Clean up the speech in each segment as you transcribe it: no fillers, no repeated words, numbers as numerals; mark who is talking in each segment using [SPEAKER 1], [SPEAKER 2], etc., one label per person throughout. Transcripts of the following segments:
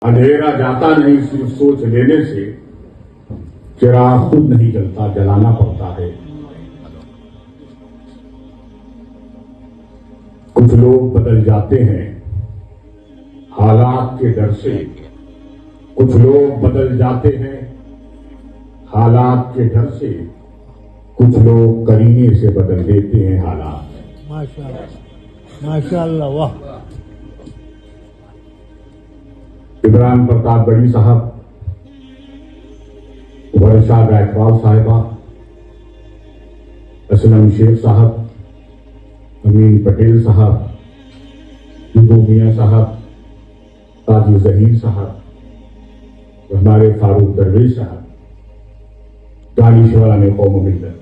[SPEAKER 1] اندھیرا جاتا نہیں صرف سوچ لینے سے، چراغ خود نہیں جلتا جلانا پڑتا ہے۔ کچھ لوگ بدل جاتے ہیں حالات کے ڈر سے، کچھ لوگ بدل جاتے ہیں حالات کے ڈر سے، کچھ لوگ کرینے سے بدل دیتے ہیں حالات۔
[SPEAKER 2] ماشاء اللہ، واہ۔
[SPEAKER 1] عمران پرتاپ گڑھی صاحب، ورشا گائیکواڑ صاحبہ، اسلم شیخ صاحب، امین پٹیل صاحب، دودو میاں صاحب، قاضی ظہیر صاحب، ہمارے فاروق درویش صاحب، دانشوران قوم و ملت۔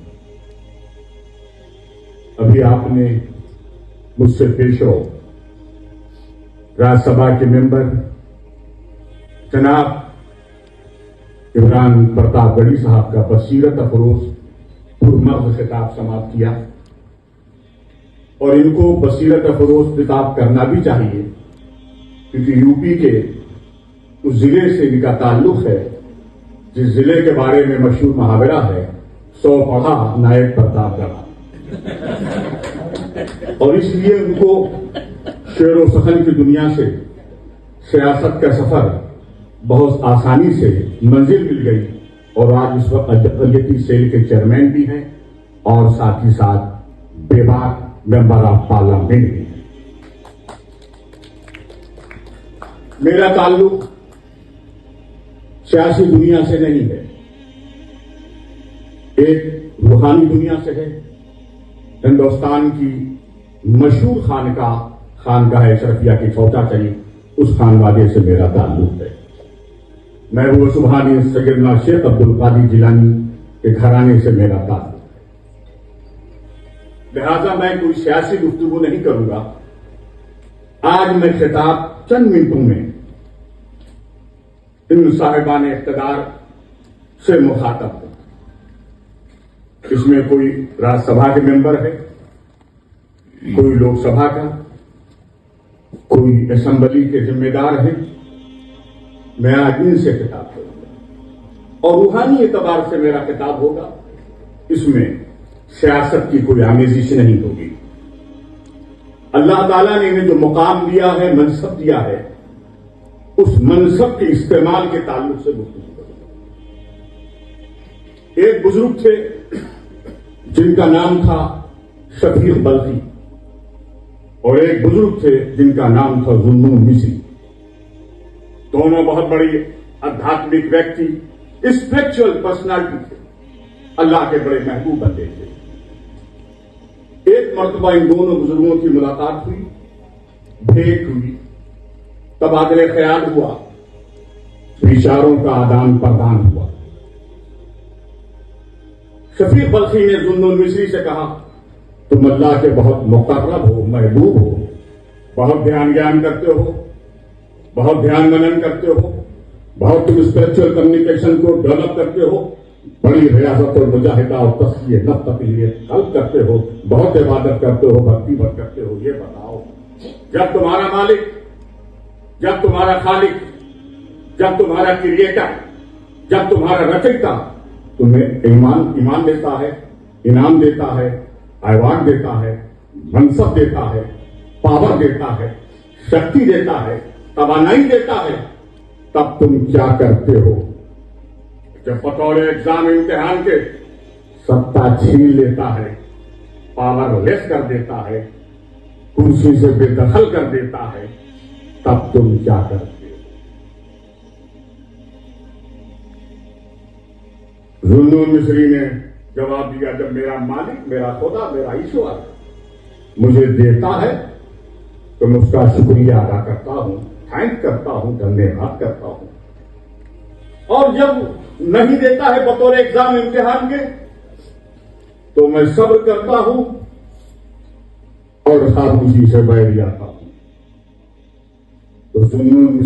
[SPEAKER 1] ابھی آپ نے مجھ سے پیش رو راجیہ سبھا کے ممبر جناب عمران پرتاپ گڑھی صاحب کا بصیرت افروز پرمغز خطاب سماعت کیا، اور ان کو بصیرت افروز خطاب کرنا بھی چاہیے، کیونکہ یو پی کے اس ضلع سے ان کا تعلق ہے جس ضلع کے بارے میں مشہور محاورہ ہے، 100 پڑھا نائب پرتاپ گڑھا، اور اس لیے ان کو شعر و سخن کی دنیا سے سیاست کا سفر بہت آسانی سے منزل مل گئی، اور آج اس وقت اقلیتی سیل کے چیئرمین بھی ہیں اور ساتھ ہی ساتھ بے باک ممبر آف پارلیمنٹ بھی ہیں۔ میرا تعلق سیاسی دنیا سے نہیں ہے، ایک روحانی دنیا سے ہے۔ ہندوستان کی مشہور خانقاہ اشرفیہ کی چوٹا چلی، اس خانوادے سے میرا تعلق ہے۔ محبوب سبحانی سیدنا شیخ عبد القادر جیلانی کے گھرانے سے میرا تعلق ہے، لہذا میں کوئی سیاسی گفتگو نہیں کروں گا۔ آج میں خطاب چند منٹوں میں ان صاحبان اقتدار سے مخاطب ہوں۔ اس میں کوئی راجیہ سبھا کے ممبر ہے، کوئی لوک سبھا کا، کوئی اسمبلی کے ذمہ دار ہیں۔ میں آج ان سے خطاب کروں گا، اور روحانی اعتبار سے میرا خطاب ہوگا، اس میں سیاست کی کوئی آمیزش نہیں ہوگی۔ اللہ تعالیٰ نے انہیں جو مقام دیا ہے، منصب دیا ہے، اس منصب کے استعمال کے تعلق سے گفتگو کروں گا۔ ایک بزرگ تھے جن کا نام تھا شفیق بلخی، اور ایک بزرگ تھے جن کا نام تھا ذوالنون مصری۔ دونوں بہت بڑی آدھیاتمک ویکتی، اسپرچل پرسنالٹی تھے، اللہ کے بڑے محبوب بندے تھے۔ ایک مرتبہ ان دونوں بزرگوں کی ملاقات ہوئی، بھیٹ ہوئی، تبادلہ خیال ہوا، وچاروں کا آدان پردان ہوا۔ شفیق بلخی نے ذوالنون مصری سے کہا، تم اللہ کے بہت مقرب ہو، محبوب ہو، بہت دھیان گیان کرتے ہو، بہت دھیان منن کرتے ہو، بہت تم اسپرچل کمیونیکیشن کو ڈیولپ کرتے ہو، بڑی ریاضت اور مجاہدہ اور تسلیہ نفس تقلیت قلب کرتے ہو، بہت عبادت کرتے ہو، بھکتی بھر کرتے ہو۔ یہ بتاؤ، جب تمہارا مالک، جب تمہارا خالق، جب تمہارا کریٹر، جب تمہارا رچیتا تمہیں ایمان دیتا ہے، انعام دیتا ہے، ایوارڈ دیتا ہے، منصب دیتا ہے، پاور دیتا ہے، شکتی دیتا ہے، توانائی دیتا ہے، تب تم کیا کرتے ہو؟ جب بطور ایگزام امتحان کے ستا چھین لیتا ہے، پاور لیس کر دیتا ہے، کرسی سے بے دخل کر دیتا ہے، تب تم کیا کرتے ہو؟ ذوالنون مصری نے جواب دیا، جب میرا مالک، میرا خدا، میرا ایشور مجھے دیتا ہے تو میں اس کا شکریہ ادا کرتا ہوں، تھینک کرتا ہوں، دھنیہ واد کرتا ہوں، اور جب نہیں دیتا ہے بطور ایگزام امتحان کے تو میں صبر کرتا ہوں اور خاموشی سے بیٹھ جاتا ہوں۔ تو ذوالنون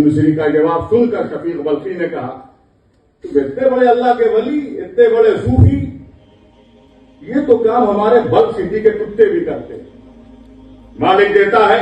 [SPEAKER 1] مصری کا جواب سن کر شفیق بلخی نے کہا، تم اتنے بڑے اللہ کے ولی، اتنے بڑے صوفی، یہ تو کام ہمارے بل سٹی کے کتے بھی کرتے ہیں۔ مالک دیتا ہے